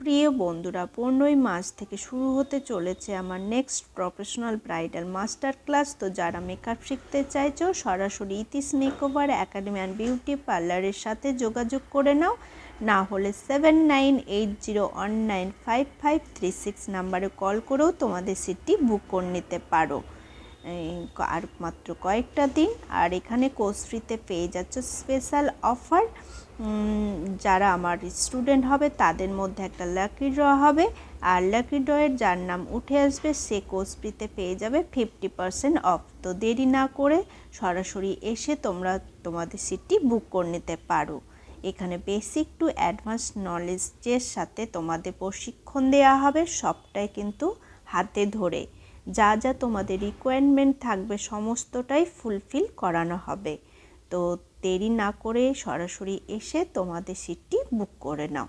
প্রিয় বন্ধুরা, 15ই মার্চ থেকে শুরু হতে চলেছে আমার next professional bridal master class. তো যারা মেকআপ শিখতে চাইছো সরাসরি it's makeover academy and beauty পার্লারের সাথে যোগাযোগ করে নাও, না হলে 7980195536 নাম্বারে কল করেও তোমাদের সিটটি বুক করে নিতে পারো। আর মাত্র কয়েকটা দিন। আর এখানে কোর্স ফ্রিতে পেয়ে যাচ্ছ স্পেশাল অফার। যারা আমার স্টুডেন্ট হবে তাদের মধ্যে একটা লাকি ড্র হবে, আর লাকি ড্রয়ের যার নাম উঠে আসবে সে কোর্স ফ্রিতে পেয়ে যাবে 50% অফ। তো দেরি না করে সরাসরি এসে তোমরা তোমাদের সিটটি বুক করে নিতে পারো। এখানে বেসিক টু অ্যাডভান্স নলেজের সাথে তোমাদের প্রশিক্ষণ দেওয়া হবে, সবটাই কিন্তু হাতে ধরে। যা যা তোমাদের রিকোয়ারমেন্ট থাকবে সমস্তটাই ফুলফিল করানো হবে। তো দেরি না করে সরাসরি এসে তোমাদের সিটটি বুক করে নাও।